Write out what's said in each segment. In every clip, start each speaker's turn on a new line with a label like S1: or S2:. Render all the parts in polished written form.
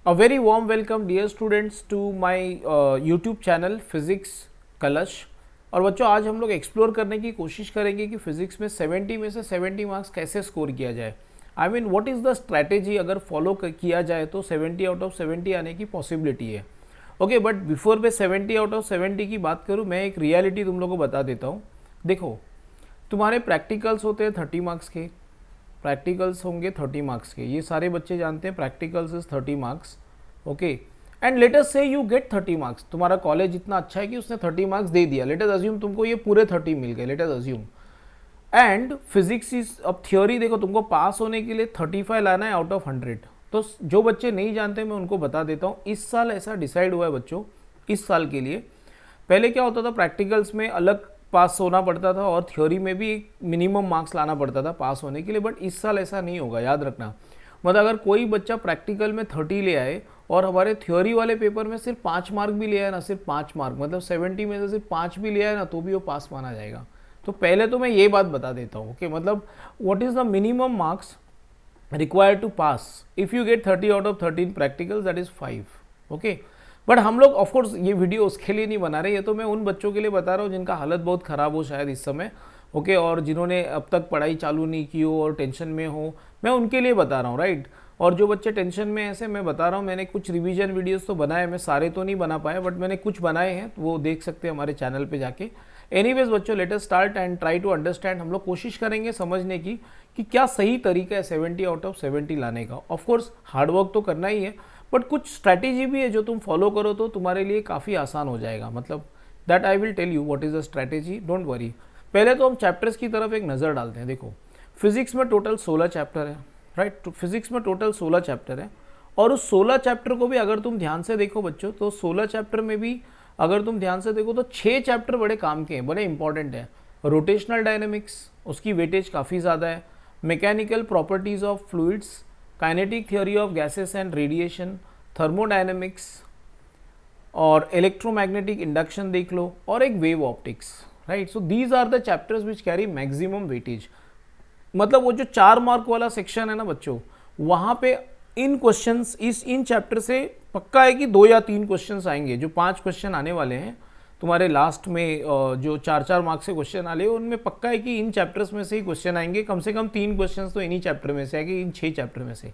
S1: A very warm welcome dear students to my YouTube channel physics कलश। और बच्चों आज हम लोग एक्सप्लोर करने की कोशिश करेंगे कि फिजिक्स में 70 में से 70 मार्क्स कैसे स्कोर किया जाए। I mean what is the strategy, अगर फॉलो किया जाए तो 70 आउट ऑफ 70 आने की पॉसिबिलिटी है। ओके, बट बिफोर मैं 70 आउट ऑफ 70 की बात करूँ, मैं एक रियलिटी तुम लोगों को बता देता हूँ। देखो, तुम्हारे प्रैक्टिकल्स होते हैं 30 मार्क्स के, प्रैक्टिकल्स होंगे 30 मार्क्स के, ये सारे बच्चे जानते हैं practicals is 30 marks. Okay, and let us से यू गेट 30 मार्क्स, तुम्हारा कॉलेज इतना अच्छा है कि उसने 30 मार्क्स दे दिया। लेट अस अज्यूम तुमको ये पूरे 30 मिल गए, let us assume. And physics is, अब थ्योरी देखो, तुमको पास होने के लिए 35 लाना है आउट ऑफ 100। तो जो बच्चे नहीं जानते मैं उनको बता देता हूँ, इस साल ऐसा डिसाइड हुआ है बच्चों, इस साल के लिए। पहले क्या होता था, प्रैक्टिकल्स में अलग पास होना पड़ता था और थ्योरी में भी एक मिनिमम मार्क्स लाना पड़ता था पास होने के लिए, बट इस साल ऐसा नहीं होगा, याद रखना। मतलब अगर कोई बच्चा प्रैक्टिकल में 30 ले आए और हमारे थ्योरी वाले पेपर में सिर्फ 5 मार्क भी ले आए ना, सिर्फ 5 मार्क, मतलब 70 में से सिर्फ 5 भी ले आए ना, तो भी वो पास माना जाएगा। तो पहले तो मैं ये बात बता देता हूँ कि मतलब what is the minimum marks required to pass. If you get 30 out of 13 practicals, that is 5। Okay, but हम लोग ऑफकोर्स ये वीडियो उसके लिए नहीं बना रहे, ये तो मैं उन बच्चों के लिए बता रहा हूँ जिनका हालत बहुत ख़राब हो शायद इस समय। ओके, और जिन्होंने अब तक पढ़ाई चालू नहीं की हो और टेंशन में हो, मैं उनके लिए बता रहा हूँ, राइट। और जो बच्चे टेंशन में ऐसे, मैं बता रहा हूँ, मैंने कुछ रिवीजन वीडियोस तो बनाए, मैं सारे तो नहीं बना पाया, बट मैंने कुछ बनाए हैं, तो वो देख सकते हैं हमारे चैनल पे जाके। एनीवेज बच्चों, let us start and try to understand. हम लोग कोशिश करेंगे समझने की कि क्या सही तरीका है 70 आउट ऑफ 70 लाने का। ऑफकोर्स हार्डवर्क तो करना ही है, बट कुछ स्ट्रैटेजी भी है जो तुम फॉलो करो तो तुम्हारे लिए काफ़ी आसान हो जाएगा। मतलब that I will tell you what is the strategy, don't worry. पहले तो हम चैप्टर्स की तरफ एक नज़र डालते हैं। देखो, फिजिक्स में टोटल 16 चैप्टर है, राइट। तो फिजिक्स में टोटल 16 चैप्टर है, और उस 16 चैप्टर को भी अगर तुम ध्यान से देखो बच्चों, तो 16 चैप्टर में भी अगर तुम ध्यान से देखो तो 6 चैप्टर बड़े काम के हैं, बड़े इंपॉर्टेंट है। रोटेशनल डायनेमिक्स, उसकी वेटेज काफ़ी ज़्यादा है। Mechanical properties of fluids, kinetic theory of gases and radiation, thermodynamics, और इलेक्ट्रोमैग्नेटिक इंडक्शन देख लो, और एक wave optics, right. So these are the chapters which carry maximum weightage. मतलब वो जो 4 मार्क वाला सेक्शन है ना बच्चों, वहाँ पे इन क्वेश्चंस, इन चैप्टर से पक्का है कि 2 या 3 क्वेश्चंस आएंगे। जो 5 क्वेश्चन आने वाले हैं तुम्हारे लास्ट में, जो 4-4 मार्क्स से क्वेश्चन आने, उनमें पक्का है कि इन चैप्टर्स में से ही क्वेश्चन आएंगे। कम से कम 3 क्वेश्चन तो इन्हीं चैप्टर में से आएंगे, इन 6 चैप्टर में से।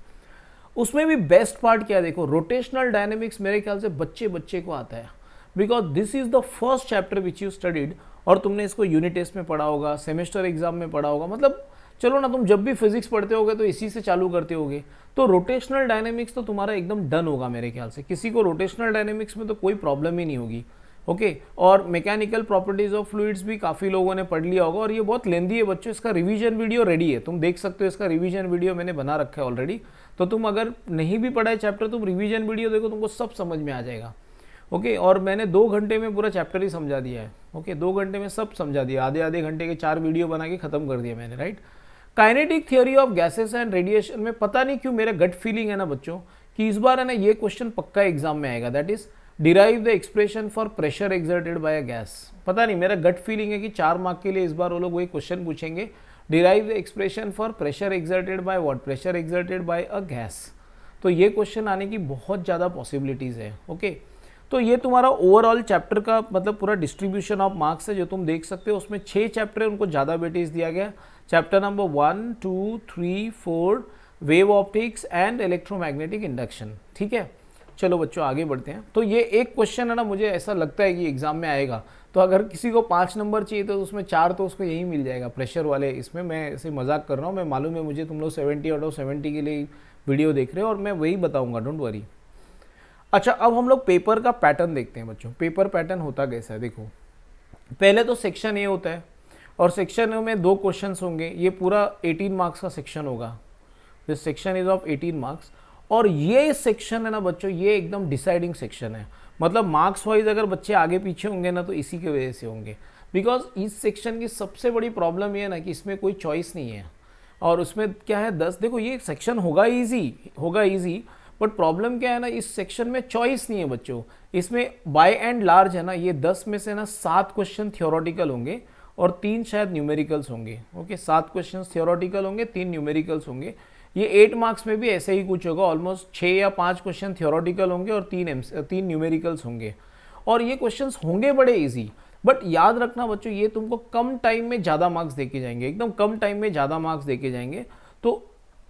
S1: उसमें भी बेस्ट पार्ट क्या है, देखो, रोटेशनल डायनेमिक्स मेरे ख्याल से बच्चे बच्चे को आता है, because this is the first chapter which you studied, और तुमने इसको यूनिट टेस्ट में पढ़ा होगा, सेमेस्टर एग्जाम में पढ़ा होगा। मतलब चलो ना, तुम जब भी फिजिक्स पढ़ते होगे तो इसी से चालू करते होगे। तो रोटेशनल डायनेमिक्स तो तुम्हारा एकदम डन होगा मेरे ख्याल से, किसी को रोटेशनल डायनेमिक्स में तो कोई प्रॉब्लम ही नहीं होगी। ओके, और मैकेनिकल प्रॉपर्टीज ऑफ फ्लूइड्स भी काफ़ी लोगों ने पढ़ लिया होगा, और ये बहुत लेंदी है बच्चों। इसका रिवीजन वीडियो रेडी है, तुम देख सकते हो, इसका रिवीजन वीडियो मैंने बना रखा है ऑलरेडी। तो तुम अगर नहीं भी पढ़ा है चैप्टर, तुम रिवीजन वीडियो देखो, तुमको सब समझ में आ जाएगा। ओके, और मैंने 2 घंटे में पूरा चैप्टर ही समझा दिया है। ओके, 2 घंटे में सब समझा दिया, आधे आधे घंटे के 4 वीडियो बना के ख़त्म कर दिया मैंने, right. Kinetic theory of gases and radiation में पता नहीं क्यों मेरा गट फीलिंग है ना बच्चों कि इस बार है ना ये क्वेश्चन पक्का एग्जाम में आएगा। That is derive the expression for pressure exerted by a gas. पता नहीं, मेरा गट फीलिंग है कि 4 मार्क के लिए इस बार वो लोग वही क्वेश्चन पूछेंगे, derive the expression for pressure exerted by what, pressure exerted by a gas. तो ये क्वेश्चन आने की बहुत ज़्यादा पॉसिबिलिटीज़ है। ओके, तो ये तुम्हारा ओवरऑल चैप्टर का मतलब पूरा डिस्ट्रीब्यूशन ऑफ मार्क्स है जो तुम देख सकते हो। उसमें 6 चैप्टर है, उनको ज़्यादा वेटेज दिया गया। Chapter number 1, 2, 3, 4, wave optics and electromagnetic induction. ठीक है, चलो बच्चों आगे बढ़ते हैं। तो ये एक क्वेश्चन है ना, मुझे ऐसा लगता है कि एग्जाम में आएगा। तो अगर किसी को 5 नंबर चाहिए तो उसमें 4 तो उसको यही मिल जाएगा, प्रेशर वाले। इसमें मैं ऐसे मजाक कर रहा हूँ, मैं मालूम है मुझे, तुम लोग 70 आउट ऑफ 70 के लिए वीडियो देख रहे हो, और मैं वही बताऊँगा, डोंट वरी। अच्छा, अब हम लोग पेपर का पैटर्न देखते हैं बच्चों। पेपर पैटर्न होता कैसा है, देखो, पहले तो सेक्शन ए होता है, और सेक्शन ए में 2 क्वेश्चंस होंगे। ये पूरा 18 मार्क्स का सेक्शन होगा। This section is of 18 marks, और ये सेक्शन है ना बच्चों, ये एकदम डिसाइडिंग सेक्शन है। मतलब मार्क्स वाइज अगर बच्चे आगे पीछे होंगे ना, तो इसी की वजह से होंगे। बिकॉज इस सेक्शन की सबसे बड़ी प्रॉब्लम ये है ना कि इसमें कोई चॉइस नहीं है, और उसमें क्या है 10, देखो ये सेक्शन होगा ईजी, बट प्रॉब्लम क्या है ना, इस सेक्शन में चॉइस नहीं है बच्चों। इसमें बाय एंड लार्ज है ना, ये 10 में से ना 7 क्वेश्चन थियोरेटिकल होंगे और 3 शायद न्यूमेरिकल्स होंगे। ओके, 7 क्वेश्चन थियोरेटिकल होंगे, 3 न्यूमेरिकल्स होंगे। ये 8 मार्क्स में भी ऐसे ही कुछ होगा, ऑलमोस्ट 6 या 5 क्वेश्चन थियोरेटिकल होंगे और 3 न्यूमेरिकल्स होंगे, और ये क्वेश्चंस होंगे बड़े इजी। बट याद रखना बच्चों, ये तुमको कम टाइम में ज़्यादा मार्क्स देके जाएंगे, एकदम कम टाइम में ज़्यादा मार्क्स देके जाएंगे। तो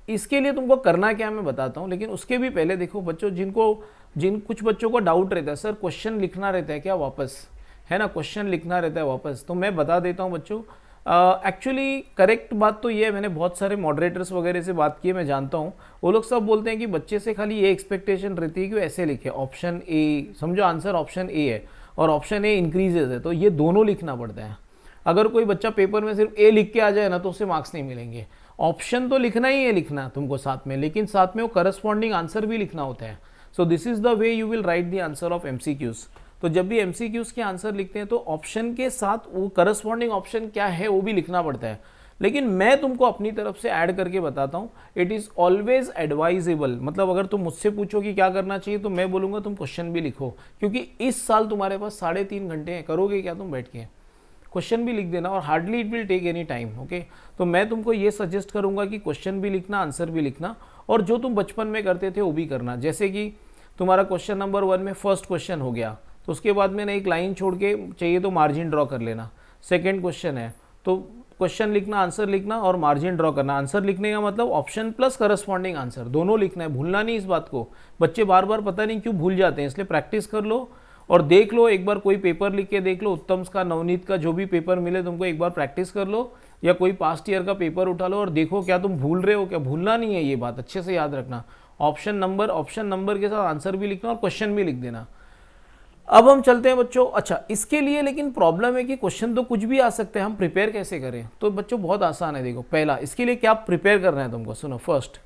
S1: इसके लिए तुमको करना क्या मैं बताता हूँ, लेकिन उसके भी पहले देखो बच्चों, कुछ बच्चों को डाउट रहता है, सर क्वेश्चन लिखना रहता है क्या वापस, है ना, क्वेश्चन लिखना रहता है वापस। तो मैं बता देता हूँ बच्चों, एक्चुअली करेक्ट बात तो ये है, मैंने बहुत सारे मॉडरेटर्स वगैरह से बात की है, मैं जानता हूँ, वो लोग सब बोलते हैं कि बच्चे से खाली ये एक्सपेक्टेशन रहती है कि वो ऐसे लिखे, ऑप्शन ए, समझो आंसर ऑप्शन ए है और ऑप्शन ए इंक्रीजेज है, तो ये दोनों लिखना पड़ता है। अगर कोई बच्चा पेपर में सिर्फ ए लिख के आ जाए ना तो उसे मार्क्स नहीं मिलेंगे। ऑप्शन तो लिखना ही है, लिखना तुमको साथ में, लेकिन साथ में वो करस्पॉन्डिंग आंसर भी लिखना होता है। So this is the way you will write the answer of MCQs. तो जब भी एमसीक्यूज के आंसर लिखते हैं तो ऑप्शन के साथ वो करस्पॉन्डिंग ऑप्शन क्या है वो भी लिखना पड़ता है। लेकिन मैं तुमको अपनी तरफ से ऐड करके बताता हूँ, इट इज़ ऑलवेज एडवाइजेबल। मतलब अगर तुम मुझसे पूछो कि क्या करना चाहिए तो मैं बोलूँगा तुम क्वेश्चन भी लिखो, क्योंकि इस साल तुम्हारे पास 3.5 घंटे हैं, करोगे क्या तुम बैठ के, क्वेश्चन भी लिख देना, और hardly it will take any time. Okay, तो मैं तुमको ये सजेस्ट करूँगा कि क्वेश्चन भी लिखना, आंसर भी लिखना, और जो तुम बचपन में करते थे वो भी करना। जैसे कि तुम्हारा क्वेश्चन नंबर 1 में फर्स्ट क्वेश्चन हो गया, तो उसके बाद में एक लाइन छोड़ के चाहिए तो मार्जिन ड्रॉ कर लेना। सेकेंड क्वेश्चन है तो क्वेश्चन लिखना, आंसर लिखना और मार्जिन ड्रॉ करना। आंसर लिखने का मतलब ऑप्शन प्लस करस्पॉन्डिंग आंसर दोनों लिखना है, भूलना नहीं इस बात को। बच्चे बार बार पता नहीं क्यों भूल जाते हैं, इसलिए प्रैक्टिस कर लो और देख लो, एक बार कोई पेपर लिख के देख लो, उत्तम का, नवनीत का, जो भी पेपर मिले तुमको एक बार प्रैक्टिस कर लो, या कोई पास्ट ईयर का पेपर उठा लो और देखो क्या तुम भूल रहे हो क्या। भूलना नहीं है, ये बात अच्छे से याद रखना। ऑप्शन नंबर के साथ आंसर भी लिखना और क्वेश्चन भी लिख देना। अब हम चलते हैं बच्चों, अच्छा इसके लिए लेकिन प्रॉब्लम है कि क्वेश्चन तो कुछ भी आ सकते हैं, हम प्रिपेयर कैसे करें। तो बच्चों बहुत आसान है, देखो पहला इसके लिए क्या प्रिपेयर करना है तुमको, सुनो। फर्स्ट,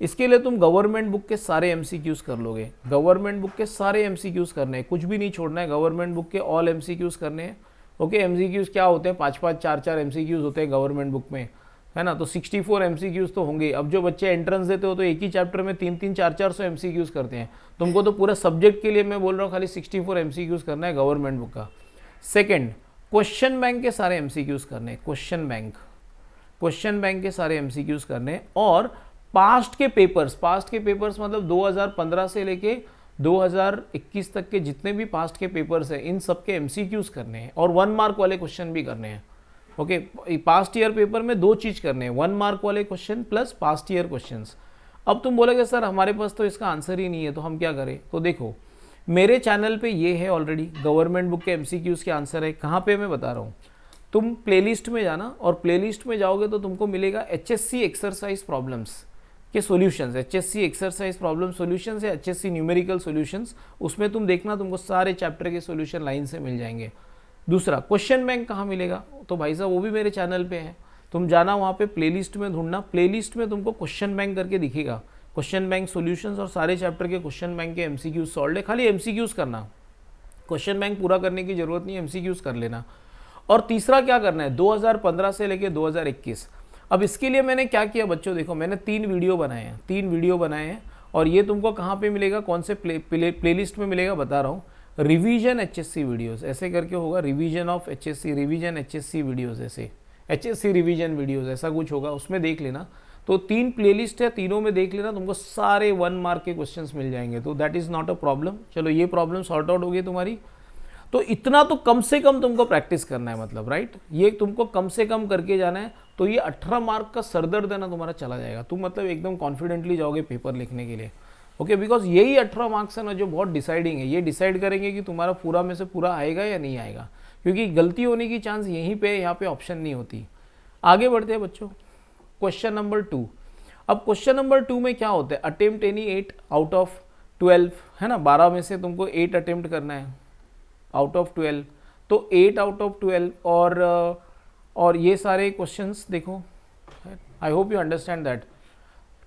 S1: इसके लिए तुम गवर्नमेंट बुक के सारे एमसीक्यूज कर लोगे। गवर्नमेंट बुक के सारे एमसीक्यूज करने हैं, कुछ भी नहीं छोड़ना है, गवर्नमेंट बुक के ऑल एमसीक्यूज करने हैं। ओके, एमसीक्यूज क्या होते हैं, 5-5, 4-4 एमसीक्यूज होते हैं गवर्नमेंट बुक में, है ना। तो 64 एमसीक्यूज तो होंगे। अब जो बच्चे एंट्रेंस देते हो तो एक ही चैप्टर में 3-3, 4-400 एमसीक्यूज करते हैं। तुमको तो पूरा सब्जेक्ट के लिए मैं बोल रहा हूँ खाली 64 एमसीक्यूज करना है गवर्नमेंट बुक का। सेकंड, क्वेश्चन बैंक के सारे एमसीक्यूज करने हैं, क्वेश्चन बैंक के सारे एमसीक्यूज करने हैं। और पास्ट के पेपर्स मतलब 2015 से लेके 2021 तक के जितने भी पास्ट के पेपर्स हैं, इन सब के एमसीक्यूज करने हैं और 1 मार्क वाले क्वेश्चन भी करने हैं। ओके, पास्ट ईयर पेपर में 2 चीज करने हैं, 1 मार्क वाले question plus past year questions. अब तुम बोलोगे सर हमारे पास तो इसका आंसर ही नहीं है, तो हम क्या करें। तो देखो मेरे चैनल पे ये है ऑलरेडी, गवर्नमेंट बुक के एमसीक्यूज के आंसर है। कहाँ पे मैं बता रहा हूँ, तुम प्लेलिस्ट में जाना और प्लेलिस्ट में जाओगे तो तुमको मिलेगा एचएससी एक्सरसाइज प्रॉब्लम्स के solutions, HSC exercise problem solutions या एचएससी न्यूमेरिकल सॉल्यूशंस। उसमें तुम देखना तुमको सारे चैप्टर के सॉल्यूशन लाइन से मिल जाएंगे। दूसरा, क्वेश्चन बैंक कहाँ मिलेगा, तो भाई साहब वो भी मेरे चैनल पे है, तुम जाना वहाँ पे प्लेलिस्ट में ढूंढना, प्लेलिस्ट में तुमको क्वेश्चन बैंक करके दिखेगा, क्वेश्चन बैंक सॉल्यूशंस और सारे चैप्टर के क्वेश्चन बैंक के एमसीक्यूज सॉल्व है। खाली एमसीक्यूज करना, क्वेश्चन बैंक पूरा करने की जरूरत नहीं, एमसीक्यूज कर लेना। और तीसरा क्या करना है, 2015 से लेके 2021। अब इसके लिए मैंने क्या किया बच्चों, देखो मैंने 3 वीडियो बनाए हैं और ये तुमको कहाँ पे मिलेगा, कौन से प्लेलिस्ट में मिलेगा बता रहा हूँ। रिवीजन एचएससी वीडियोस ऐसे करके होगा, revision of HSC, revision HSC videos, ऐसे एचएससी रिवीजन वीडियोस ऐसा कुछ होगा, उसमें देख लेना। तो 3 प्लेलिस्ट है, तीनों में देख लेना, तुमको सारे 1 मार्क के क्वेश्चंस मिल जाएंगे। तो that is not a problem. चलो ये प्रॉब्लम सॉर्ट आउट होगी तुम्हारी। तो इतना तो कम से कम तुमको प्रैक्टिस करना है, मतलब राइट, ये तुमको कम से कम करके जाना है। तो ये 18 मार्क का सरदर्द है ना तुम्हारा चला जाएगा, तुम मतलब एकदम कॉन्फिडेंटली जाओगे पेपर लिखने के लिए। ओके, बिकॉज यही 18 मार्क्स है ना जो बहुत डिसाइडिंग है, ये डिसाइड करेंगे कि तुम्हारा पूरा में से पूरा आएगा या नहीं आएगा, क्योंकि गलती होने की चांस यहीं पे, यहाँ पे ऑप्शन नहीं होती। आगे बढ़ते हैं बच्चों, क्वेश्चन नंबर 2। अब क्वेश्चन नंबर 2 में क्या होता है, अटेम्प्ट एनी 8 आउट ऑफ 12, है ना, 12 में से तुमको 8 अटेम्प्ट करना है आउट ऑफ 12। तो 8 आउट ऑफ 12 और ये सारे क्वेश्चंस देखो, I hope you understand that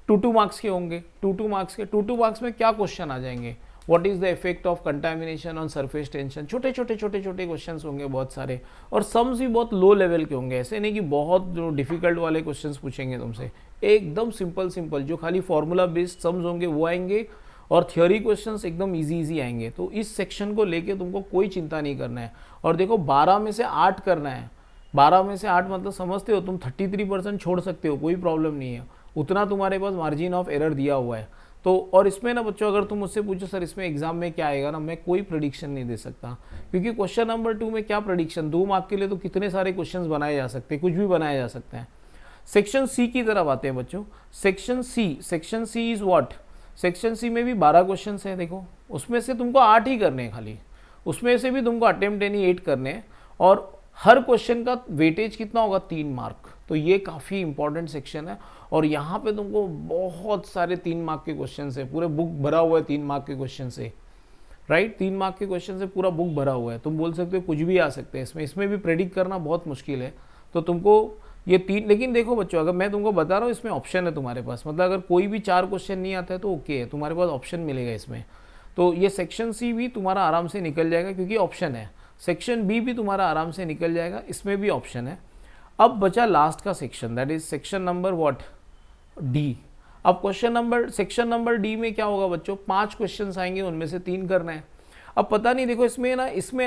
S1: 2 marks के होंगे। 2 मार्क्स में क्या क्वेश्चन आ जाएंगे, what is the effect of contamination on surface tension, छोटे छोटे क्वेश्चंस होंगे बहुत सारे, और सम्स भी बहुत लो लेवल के होंगे, ऐसे नहीं कि बहुत जो डिफिकल्ट वाले क्वेश्चंस पूछेंगे तुमसे, एकदम सिंपल जो खाली फॉर्मूला बेस्ड सम्स होंगे वो आएंगे, और थियोरी क्वेश्चंस एकदम इजी आएंगे। तो इस सेक्शन को लेके तुमको कोई चिंता नहीं करना है। और देखो 12 में से 8 करना है, 12 में से 8 मतलब समझते हो तुम 33% छोड़ सकते हो, कोई प्रॉब्लम नहीं है। उतना तुम्हारे पास मार्जिन ऑफ एरर दिया हुआ है। तो और इसमें ना बच्चों अगर तुम मुझसे पूछो सर इसमें एग्जाम में क्या आएगा ना, मैं कोई प्रेडिक्शन नहीं दे सकता, क्योंकि क्वेश्चन नंबर 2 में क्या प्रेडिक्शन, 2 मार्क के लिए तो कितने सारे क्वेश्चंस बनाए जा सकते हैं, कुछ भी बनाए जा सकते हैं। सेक्शन सी की तरफ आते हैं बच्चों। Section C is what, section C में भी 12 क्वेश्चन हैं। देखो उसमें से तुमको 8 ही करने हैं खाली, उसमें से भी तुमको अटेम्प्ट एनी 8 करने हैं, और हर क्वेश्चन का वेटेज कितना होगा, 3 मार्क। तो ये काफ़ी इंपॉर्टेंट सेक्शन है, और यहाँ पे तुमको बहुत सारे 3 मार्क के क्वेश्चन है, पूरे बुक भरा हुआ है 3 मार्क के क्वेश्चन से, राइट। 3 मार्क के क्वेश्चन से पूरा बुक भरा हुआ है, तुम बोल सकते हो कुछ भी आ सकते हैं इसमें भी प्रेडिक्ट करना बहुत मुश्किल है। तो तुमको ये 3, लेकिन देखो बच्चों अगर मैं तुमको बता रहा हूँ इसमें ऑप्शन है तुम्हारे पास, मतलब अगर कोई भी 4 क्वेश्चन नहीं आता है तो ओके है, तुम्हारे पास ऑप्शन मिलेगा इसमें। तो ये सेक्शन सी भी तुम्हारा आराम से निकल जाएगा क्योंकि ऑप्शन है। सेक्शन बी भी तुम्हारा आराम से निकल जाएगा, इसमें भी ऑप्शन है। अब बचा लास्ट का section, that is section number what, D. अब सेक्शन नंबर डी में क्या होगा बच्चों, 5 क्वेश्चन आएंगे, उनमें से 3 करना है। अब पता नहीं, देखो इसमें है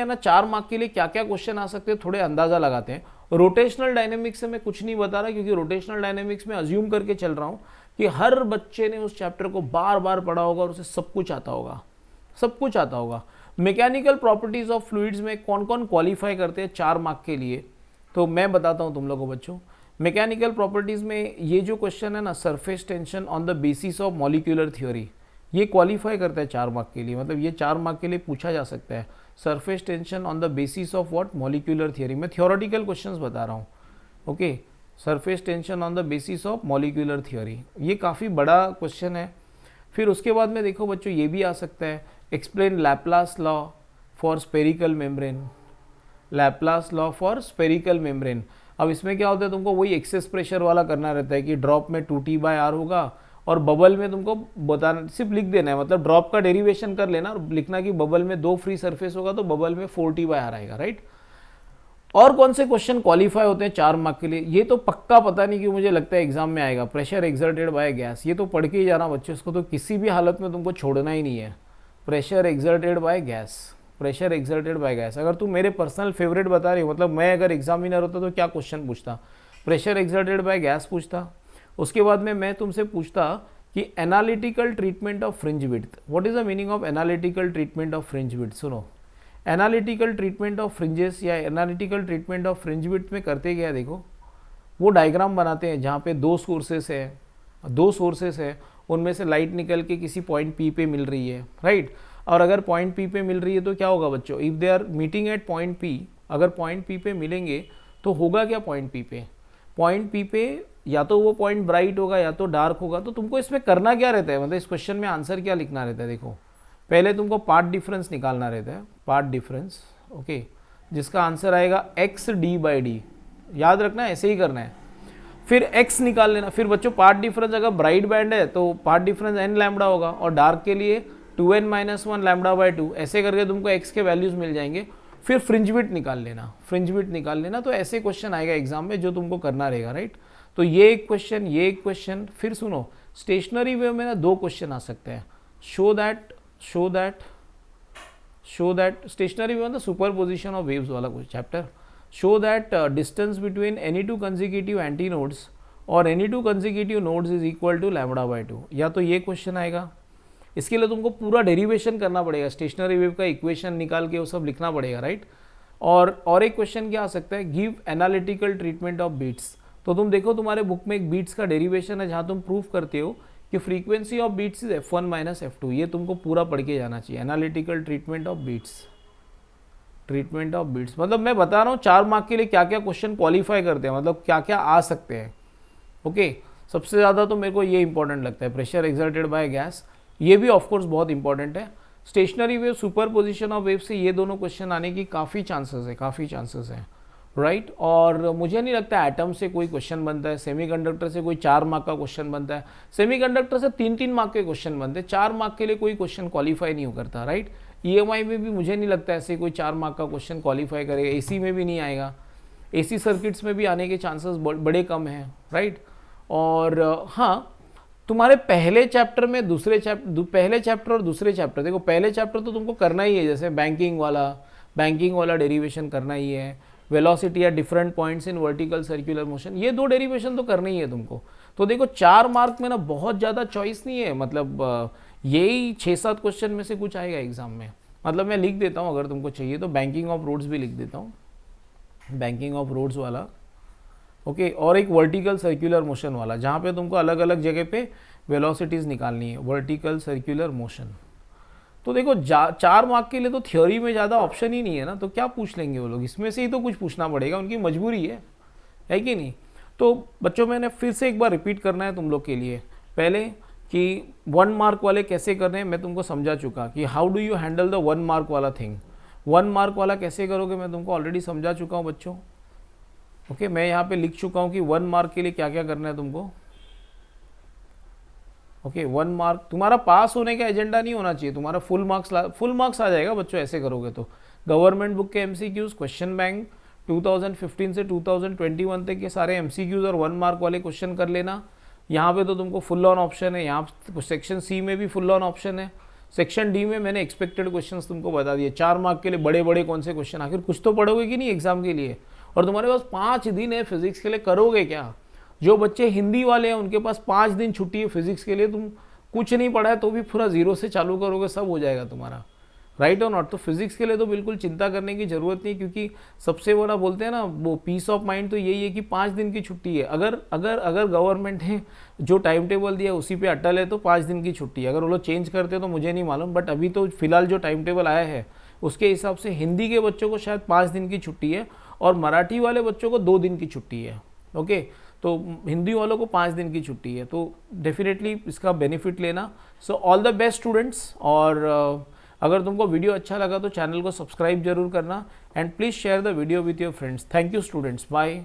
S1: ना 4 मार्क के लिए क्या क्या क्वेश्चन आ सकते हैं, थोड़े अंदाजा लगाते हैं। रोटेशनल डायनेमिक्स से मैं कुछ नहीं बता रहा, क्योंकि रोटेशनल डायनेमिक्स में अज्यूम करके चल रहा हूँ कि हर बच्चे ने उस चैप्टर को बार बार पढ़ा होगा और उसे सब कुछ आता होगा। मैकेनिकल प्रॉपर्टीज ऑफ फ्लूइड्स में कौन कौन क्वालिफाई करते हैं 4 मार्क के लिए, तो मैं बताता हूँ तुम लोगों को बच्चों। मैकेनिकल प्रॉपर्टीज में ये जो क्वेश्चन है ना, surface tension on the basis of molecular theory, ये क्वालिफाई करता है 4 मार्क के लिए, मतलब ये 4 मार्क के लिए पूछा जा सकता है। Surface tension on the basis of what, molecular theory. मैं थ्योरेटिकल क्वेश्चंस बता रहा हूँ, okay. Surface tension on the basis of molecular theory, ये काफ़ी बड़ा क्वेश्चन है। फिर उसके बाद में देखो बच्चों ये भी आ सकता है, explain Laplace law for spherical membrane, Laplace law for spherical membrane. अब इसमें क्या होता है, तुमको वही एक्सेस प्रेशर वाला करना रहता है कि ड्रॉप में 2T/R होगा, और बबल में तुमको बताना, सिर्फ लिख देना है, मतलब ड्रॉप का डेरिवेशन कर लेना और लिखना कि बबल में 2 फ्री सरफेस होगा तो बबल में 4T/R आएगा, राइट। और कौन से क्वेश्चन क्वालिफाई होते हैं 4 मार्क के लिए, ये तो पक्का पता नहीं, कि मुझे लगता है एग्जाम में आएगा। प्रेशर एक्सर्टेड बाय गैस, ये तो पढ़ के ही जाना बच्चों, इसको तो किसी भी हालत में तुमको छोड़ना ही नहीं है। Pressure exerted by gas, pressure exerted by gas. अगर तुम मेरे पर्सनल फेवरेट बता रही हो, मतलब मैं अगर एग्जामिनर होता तो क्या क्वेश्चन पूछता, प्रेशर एक्सर्टेड बाय गैस पूछता। उसके बाद में मैं तुमसे पूछता कि analytical treatment of fringe width, what is the meaning of analytical treatment of fringe width. सुनो, एनालिटिकल ट्रीटमेंट ऑफ फ्रिंजेस या analytical treatment of fringe width में करते क्या है, देखो वो डायग्राम बनाते हैं जहाँ पे 2 सोर्सेस है, उनमें से लाइट निकल के किसी पॉइंट पी पे मिल रही है, राइट। और अगर पॉइंट पी पे मिल रही है तो क्या होगा बच्चों, if they are meeting at point P, अगर पॉइंट पी पे मिलेंगे तो होगा क्या, पॉइंट पी पे या तो वो पॉइंट ब्राइट होगा या तो डार्क होगा। तो तुमको इसमें करना क्या रहता है, मतलब इस क्वेश्चन में आंसर क्या लिखना रहता है, देखो पहले तुमको पाथ डिफरेंस निकालना रहता है, पाथ डिफरेंस, ओके, जिसका आंसर आएगा x/d/d, याद रखना ऐसे ही करना है। फिर x निकाल लेना, फिर बच्चों पाथ डिफरेंस अगर ब्राइट बैंड है तो पाथ डिफरेंस n लैम्बडा होगा, और डार्क के लिए 2n-1 λ/2, ऐसे करके तुमको x के वैल्यूज मिल जाएंगे। फिर फ्रिंज विड्थ निकाल लेना, तो ऐसे क्वेश्चन आएगा एग्जाम में जो तुमको करना रहेगा, राइट। तो ये एक क्वेश्चन, फिर सुनो, स्टेशनरी वेव में ना 2 क्वेश्चन आ सकते हैं। शो दैट स्टेशनरी वेव मतलब सुपरपोजिशन ऑफ वेव्स वाला कुछ chapter. Show that distance between any 2 consecutive antinodes और any 2 consecutive nodes is equal to λ/2, या तो ये क्वेश्चन आएगा। इसके लिए तुमको पूरा डेरिवेशन करना पड़ेगा, स्टेशनरी वेव का इक्वेशन निकाल के वो सब लिखना पड़ेगा, राइट। और एक क्वेश्चन क्या आ सकता है, give analytical treatment of beats. तो तुम देखो तुम्हारे बुक में एक बीट्स का डेरिवेशन है जहाँ तुम प्रूफ करते हो कि frequency of beats is f1 - f2, ये तुमको पूरा पढ़ के जाना चाहिए। एनालिटिकल ट्रीटमेंट ऑफ बीट्स, मतलब मैं बता रहा हूँ 4 मार्क के लिए क्या क्या क्वेश्चन क्वालिफाई करते हैं, मतलब क्या क्या आ सकते हैं, ओके। सबसे ज़्यादा तो मेरे को ये इंपॉर्टेंट लगता है, प्रेशर एक्सर्टेड बाय गैस, ये भी ऑफकोर्स बहुत इंपॉर्टेंट है। Stationary wave, super position of wave से ये दोनों क्वेश्चन आने की काफ़ी चांसेस है, राइट। और मुझे नहीं लगता एटम से कोई क्वेश्चन बनता है, सेमीकंडक्टर से कोई 4 मार्क का क्वेश्चन बनता है, सेमीकंडक्टर से 3-3 मार्क के क्वेश्चन बनते हैं, 4 मार्क के लिए कोई क्वेश्चन क्वालिफाई नहीं करता, राइट। EMI में भी मुझे नहीं लगता ऐसे कोई 4 मार्क का क्वेश्चन क्वालिफाई करेगा, AC में भी नहीं आएगा, AC सर्किट्स में भी आने के चांसेस बड़े कम हैं, राइट। और हाँ, तुम्हारे पहले चैप्टर और दूसरे चैप्टर, देखो पहले चैप्टर तो तुमको करना ही है, जैसे बैंकिंग वाला डेरिवेशन करना ही है, वेलोसिटी या different points in vertical circular motion, ये 2 डेरिवेशन तो करना ही है तुमको। तो देखो 4 मार्क में ना बहुत ज़्यादा चॉइस नहीं है, मतलब यही 6-7 क्वेश्चन में से कुछ आएगा एग्जाम में। मतलब मैं लिख देता हूँ, अगर तुमको चाहिए तो बैंकिंग ऑफ रोड्स भी लिख देता हूँ, बैंकिंग ऑफ रोड्स वाला, ओके। और एक वर्टिकल सर्कुलर मोशन वाला, जहाँ पे तुमको अलग अलग जगह पे वेलोसिटीज़ निकालनी है, वर्टिकल सर्कुलर मोशन। तो देखो 4 मार्क के लिए तो थ्योरी में ज़्यादा ऑप्शन ही नहीं है ना, तो क्या पूछ लेंगे वो लोग, इसमें से ही तो कुछ पूछना पड़ेगा, उनकी मजबूरी है कि नहीं। तो बच्चों मैंने फिर से एक बार रिपीट करना है तुम लोग के लिए, पहले कि 1 मार्क वाले कैसे करने हैं मैं तुमको समझा चुका, कि how do you handle the 1 mark वाला थिंग। 1 मार्क वाला कैसे करोगे मैं तुमको ऑलरेडी समझा चुका हूँ बच्चों, ओके। मैं यहाँ पे लिख चुका हूँ कि 1 मार्क के लिए क्या क्या करना है तुमको, ओके। 1 मार्क तुम्हारा पास होने का एजेंडा नहीं होना चाहिए, तुम्हारा फुल मार्क्स आ जाएगा बच्चों ऐसे करोगे तो। गवर्नमेंट बुक के एमसीक्यूज, क्वेश्चन बैंक 2015 से 2021 तक के सारे एमसीक्यूज और 1 मार्क वाले क्वेश्चन कर लेना। यहाँ पे तो तुमको फुल ऑन ऑप्शन है, यहाँ सेक्शन सी में भी फुल ऑन ऑप्शन है, सेक्शन डी में मैंने एक्सपेक्टेड क्वेश्चंस तुमको बता दिए। 4 मार्क के लिए बड़े बड़े कौन से क्वेश्चन, आखिर कुछ तो पढ़ोगे कि नहीं एग्जाम के लिए। और तुम्हारे पास 5 दिन है फिजिक्स के लिए, करोगे क्या। जो बच्चे हिंदी वाले हैं उनके पास 5 दिन छुट्टी है फिजिक्स के लिए, तुम कुछ नहीं पढ़ा है तो भी पूरा जीरो से चालू करोगे, सब हो जाएगा तुम्हारा, राइट और नॉट। तो फिजिक्स के लिए तो बिल्कुल चिंता करने की जरूरत नहीं, क्योंकि सबसे बड़ा बोलते हैं ना वो पीस ऑफ माइंड तो यही है कि 5 दिन की छुट्टी है। अगर गवर्नमेंट ने जो टाइम टेबल दिया उसी पे अटल है तो 5 दिन की छुट्टी है। अगर वो लोग चेंज करते तो मुझे नहीं मालूम, बट अभी तो फिलहाल जो टाइम टेबल आया है उसके हिसाब से हिंदी के बच्चों को शायद 5 दिन की छुट्टी है और मराठी वाले बच्चों को 2 दिन की छुट्टी है, ओके। तो हिंदी वालों को 5 दिन की छुट्टी है, तो डेफिनेटली इसका बेनिफिट लेना। So all the best students. और अगर तुमको वीडियो अच्छा लगा तो चैनल को सब्सक्राइब जरूर करना, and please share the video with your friends. Thank you students, bye.